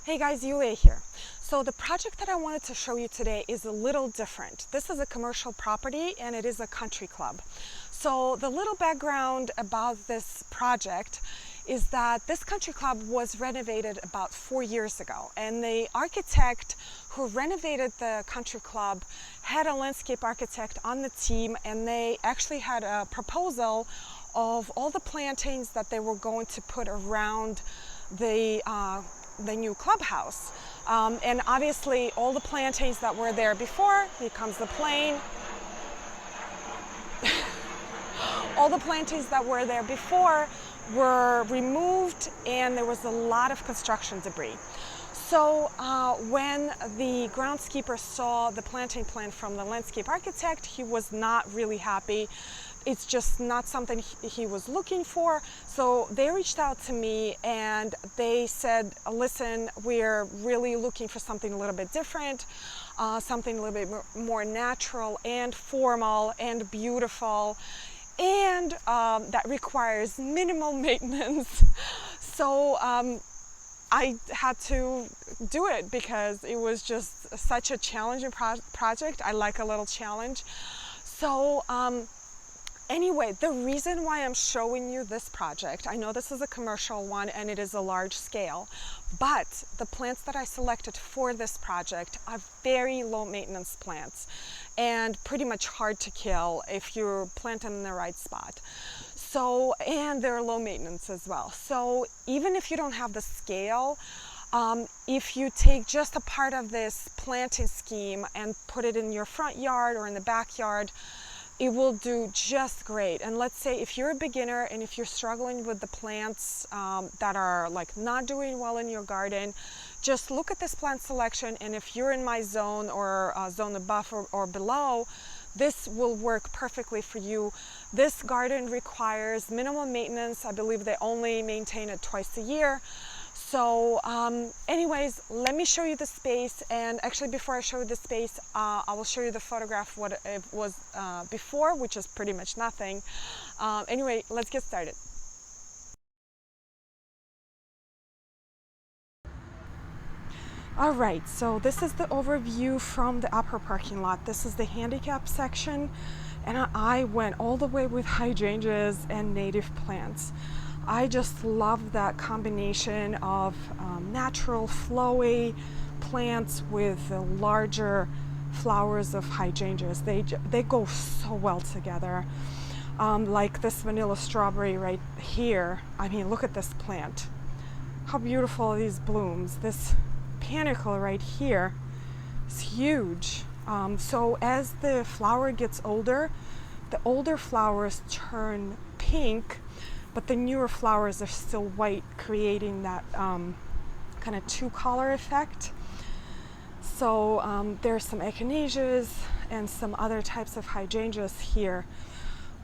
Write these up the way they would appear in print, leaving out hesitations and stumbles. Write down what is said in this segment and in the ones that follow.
Hey guys, Ilex here. So the project that I wanted to show you today is a little different. This is a commercial property and it is a country club. So the little background about this project is that this country club was renovated about 4 years ago, and the architect who renovated the country club had a landscape architect on the team, and they actually had a proposal of all the plantings that they were going to put around the new clubhouse. And obviously all the plantings that were there before, here comes the plane. All the plantings that were there before were removed, and there was a lot of construction debris. So when the groundskeeper saw the planting plan from the landscape architect, he was not really happy. It's just not something he was looking for. So they reached out to me and they said, listen, we're really looking for something a little bit different, something a little bit more natural and formal and beautiful, and that requires minimal maintenance. So I had to do it because it was just such a challenging project. I like a little challenge. So anyway, the reason why I'm showing you this project, I know this is a commercial one and it is a large scale, but the plants that I selected for this project are very low maintenance plants and pretty much hard to kill if you plant them in the right spot. So, and they're low maintenance as well. So even if you don't have the scale, if you take just a part of this planting scheme and put it in your front yard or in the backyard, it will do just great. And let's say if you're a beginner and if you're struggling with the plants that are like not doing well in your garden, just look at this plant selection, and if you're in my zone or zone above or below, this will work perfectly for you. This garden requires minimal maintenance. I believe they only maintain it twice a year. So anyways, let me show you the space, and actually before I show you the space, I will show you the photograph what it was before, which is pretty much nothing. Anyway, let's get started. All right, so this is the overview from the upper parking lot. This is the handicap section, and I went all the way with hydrangeas and native plants. I just love that combination of natural flowy plants with the larger flowers of hydrangeas. They go so well together. Like this vanilla strawberry right here. I mean, look at this plant. How beautiful are these blooms. This panicle right here is huge. So as the flower gets older, the older flowers turn pink, but the newer flowers are still white, creating that kind of two-color effect. So there's some echinaceas and some other types of hydrangeas here,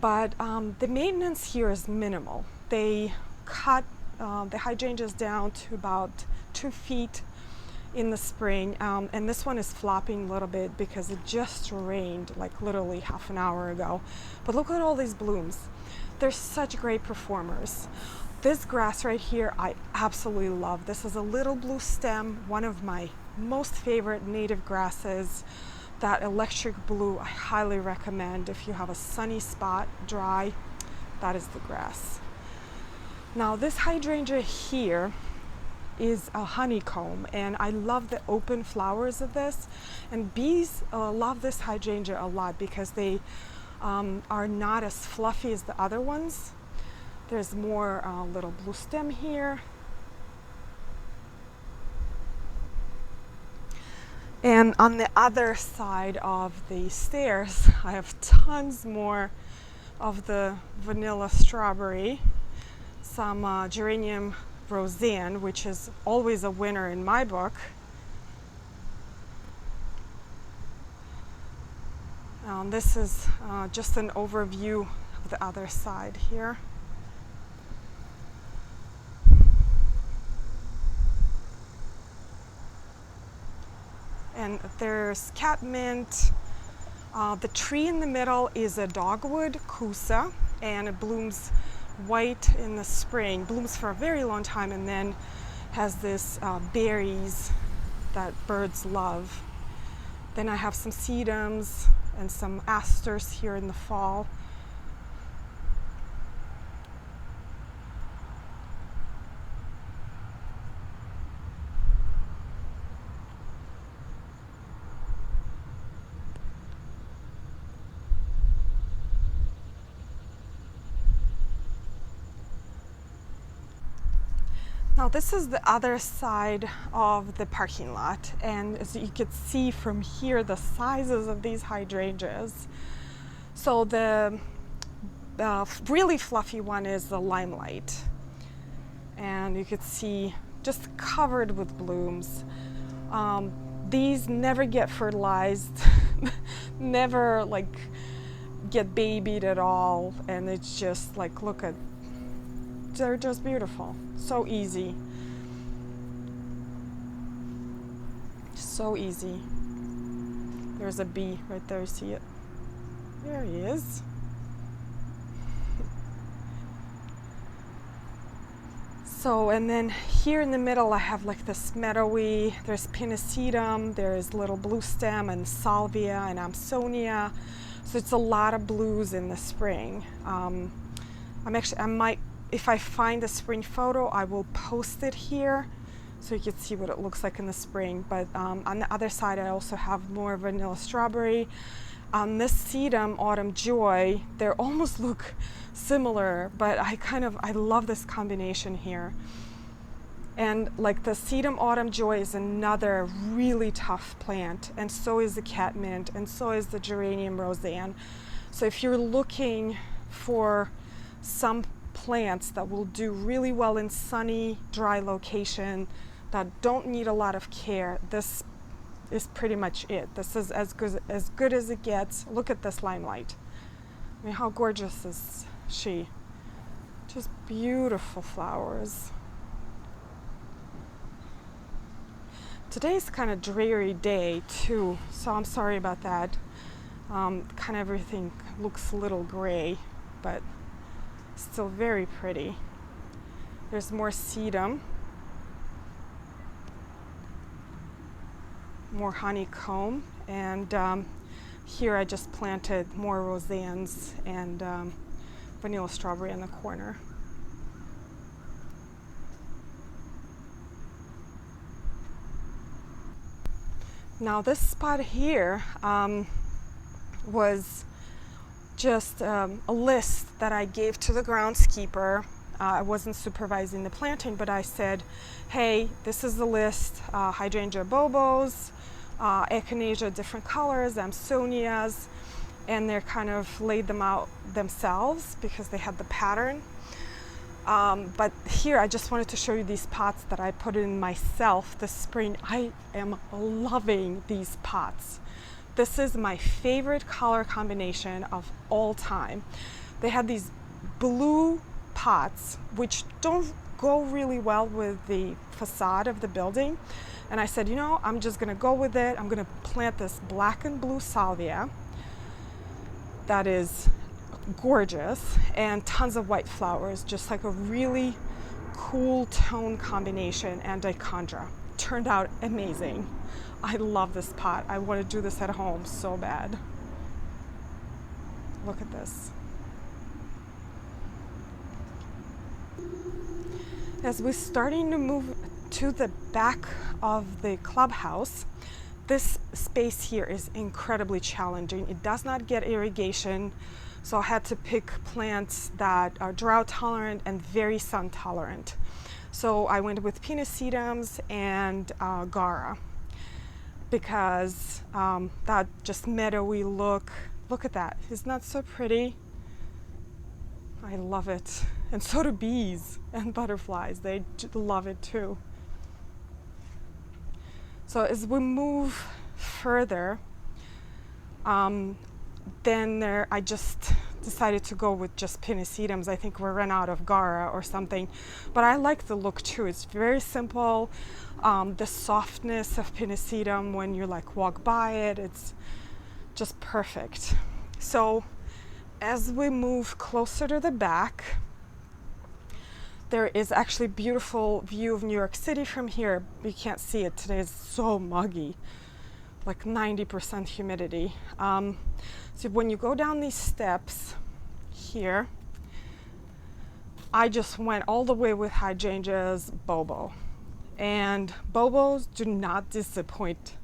but the maintenance here is minimal. They cut the hydrangeas down to about 2 feet in the spring, and this one is flopping a little bit because it just rained like literally half an hour ago. But look at all these blooms. They're such great performers. This grass right here I absolutely love. This is a little blue stem, one of my most favorite native grasses. That electric blue I highly recommend if you have a sunny spot, dry. That is the grass. Now this hydrangea here is a honeycomb, and I love the open flowers of this, and bees love this hydrangea a lot because they are not as fluffy as the other ones. There's more little blue stem here, and on the other side of the stairs I have tons more of the vanilla strawberry, some Geranium Rozanne, which is always a winner in my book. This is just an overview of the other side here. And there's catmint. The tree in the middle is a dogwood kusa, and it blooms white in the spring, blooms for a very long time, and then has this berries that birds love. Then I have some sedums and some asters here in the fall. Now this is the other side of the parking lot, and as you can see from here, the sizes of these hydrangeas. So the really fluffy one is the Limelight, and you could see just covered with blooms. These never get fertilized, never like get babied at all, and it's just like, look at, they're just beautiful. So easy. So easy. There's a bee right there, you see it? There he is. So, and then here in the middle I have like this meadowy, there's Pennisetum, there's little blue stem and Salvia and Amsonia. So it's a lot of blues in the spring. I might, if I find a spring photo, I will post it here so you can see what it looks like in the spring. But on the other side, I also have more vanilla strawberry. On this sedum, Autumn Joy, they almost look similar, but I love this combination here. And like the sedum Autumn Joy is another really tough plant, and so is the catmint, and so is the Geranium Rozanne. So if you're looking for some plants that will do really well in sunny, dry location that don't need a lot of care, this is pretty much it. This is as good as it gets. Look at this Limelight. I mean, how gorgeous is she? Just beautiful flowers. Today's kind of dreary day too, so I'm sorry about that. Kind of everything looks a little gray, but still very pretty. There's more sedum, more honeycomb, and here I just planted more Rozannes and vanilla strawberry in the corner. Now this spot here was just a list that I gave to the groundskeeper. I wasn't supervising the planting, but I said, hey, this is the list, Hydrangea Bobos, Echinacea different colors, Amsonias, and they're kind of laid them out themselves because they had the pattern. But here I just wanted to show you these pots that I put in myself this spring. I am loving these pots. This is my favorite color combination of all time. They had these blue pots, which don't go really well with the facade of the building. And I said, you know, I'm just gonna go with it. I'm gonna plant this black and blue salvia that is gorgeous, and tons of white flowers, just like a really cool tone combination, and Dichondra. Turned out amazing. I love this pot. I want to do this at home so bad. Look at this. As we're starting to move to the back of the clubhouse, this space here is incredibly challenging. It does not get irrigation, so I had to pick plants that are drought tolerant and very sun tolerant. So I went with Pennisetums and Gara, because that just meadowy look. Look at that. Isn't that so pretty? I love it. And so do bees and butterflies. They love it too. So as we move further, then I just decided to go with just Pennisetums. I think we ran out of Gara or something. But I like the look too. It's very simple. The softness of Pennisetum when you like walk by it, it's just perfect. So as we move closer to the back, There is actually a beautiful view of New York City from here. You can't see it today, it's so muggy, like 90% humidity. So when you go down these steps here, I just went all the way with Hydrangeas, Bobo. And Bobos do not disappoint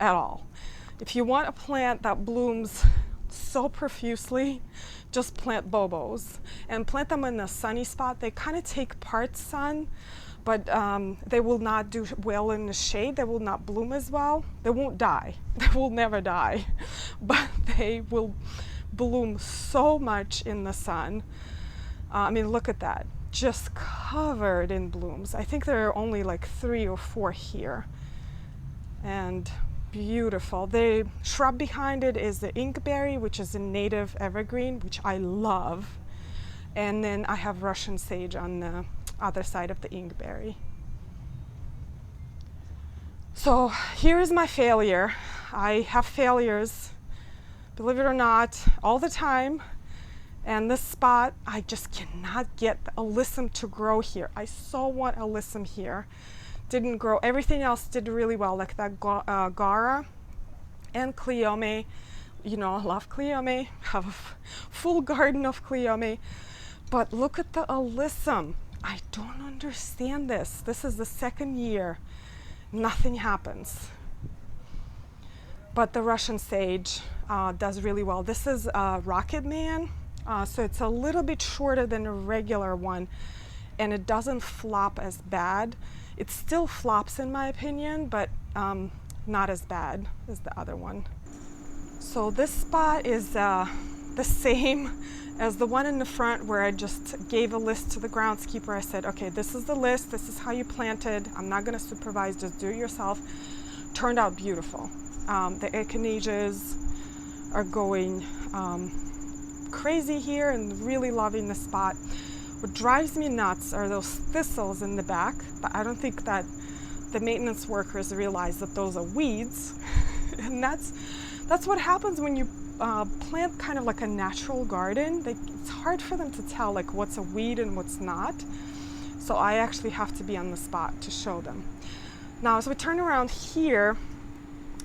at all. If you want a plant that blooms so profusely, just plant Bobos and plant them in a sunny spot. They kind of take part sun, but they will not do well in the shade. They will not bloom as well. They won't die. They will never die, but they will bloom so much in the sun. I mean, look at that, just covered in blooms. I think there are only like 3 or 4 here, and beautiful. The shrub behind it is the inkberry, which is a native evergreen, which I love. And then I have Russian sage on the other side of the inkberry. So here is my failure. I have failures, believe it or not, all the time. And this spot, I just cannot get alyssum to grow here. I so want alyssum here. Didn't grow. Everything else did really well, like that Gara and Cleome. You know, I love Cleome. Have a full garden of Cleome. But look at the alyssum. I don't understand this. This is the 2nd year. Nothing happens. But the Russian sage does really well. This is Rocketman. So it's a little bit shorter than a regular one, and it doesn't flop as bad. It still flops in my opinion, but not as bad as the other one. So this spot is the same as the one in the front, where I just gave a list to the groundskeeper. I said, okay, this is the list, this is how you planted. I'm not gonna supervise, just do it yourself. Turned out beautiful. The Echinacea are going crazy here and really loving the spot. What drives me nuts are those thistles in the back, but I don't think that the maintenance workers realize that those are weeds. And that's what happens when you plant kind of like a natural garden. It's hard for them to tell like what's a weed and what's not. So I actually have to be on the spot to show them. Now, as we turn around here,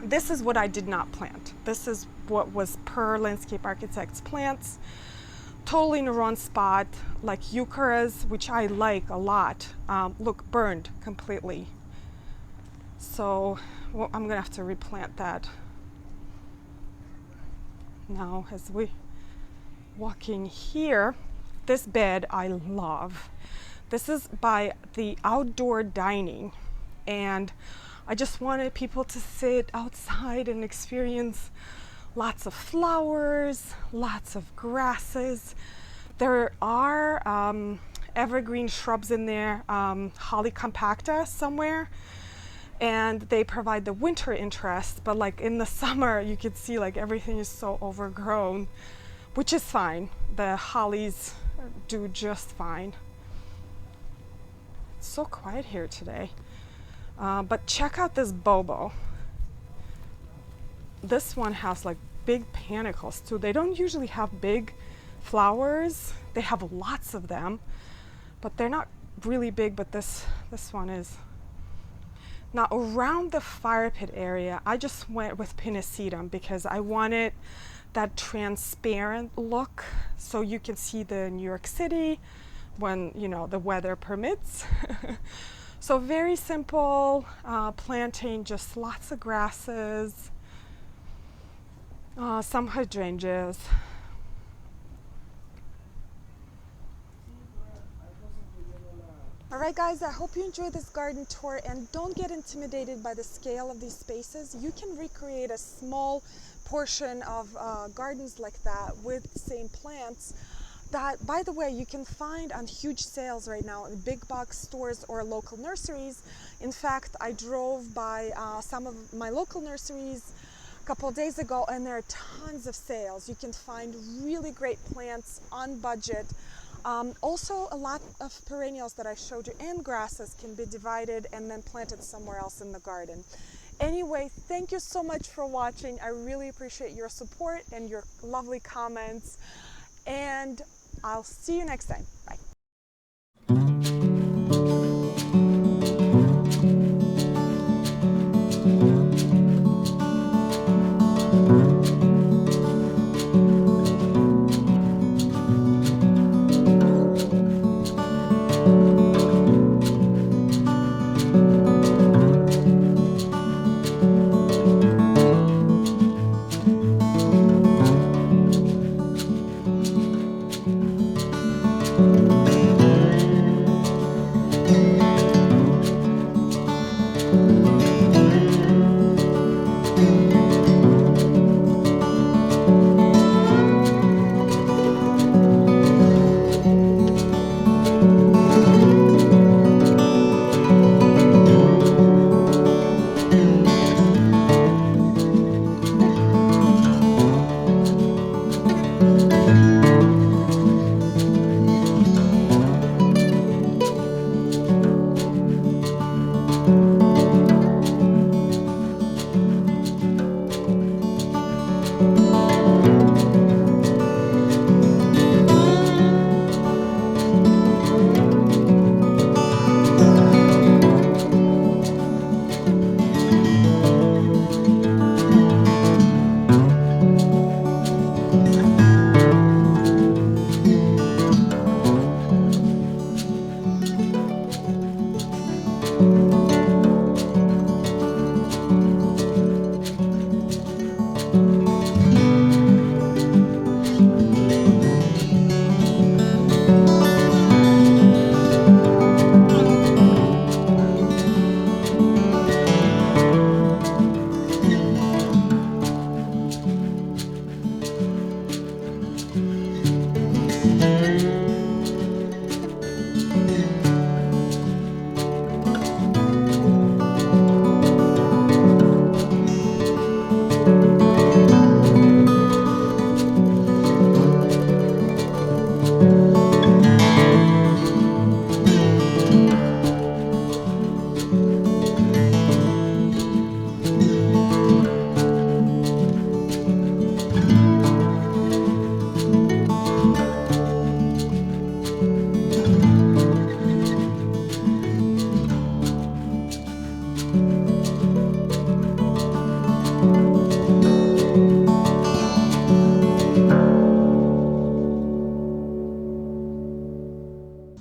this is what I did not plant. This is what was per landscape architect's plants. Totally in the wrong spot, like eucharis, which I like a lot. Look, burned completely. So well, I'm gonna have to replant that. Now, as we walking here, this bed I love. This is by the outdoor dining, and I just wanted people to sit outside and experience lots of flowers, lots of grasses. There are evergreen shrubs in there, Holly compacta somewhere, and they provide the winter interest, but like in the summer you can see like everything is so overgrown, which is fine. The hollies do just fine. It's so quiet here today. But check out this Bobo. This one has like big panicles too. They don't usually have big flowers. They have lots of them, but they're not really big, but this one is. Now around the fire pit area, I just went with Pennisetum because I wanted that transparent look so you can see the New York City when, you know, the weather permits. So very simple planting, just lots of grasses, some hydrangeas. All right, guys, I hope you enjoyed this garden tour, and don't get intimidated by the scale of these spaces. You can recreate a small portion of gardens like that with the same plants that, by the way, you can find on huge sales right now in big box stores or local nurseries. In fact, I drove by some of my local nurseries a couple of days ago, and there are tons of sales. You can find really great plants on budget. Also, a lot of perennials that I showed you and grasses can be divided and then planted somewhere else in the garden. Anyway, thank you so much for watching. I really appreciate your support and your lovely comments. And I'll see you next time. Bye.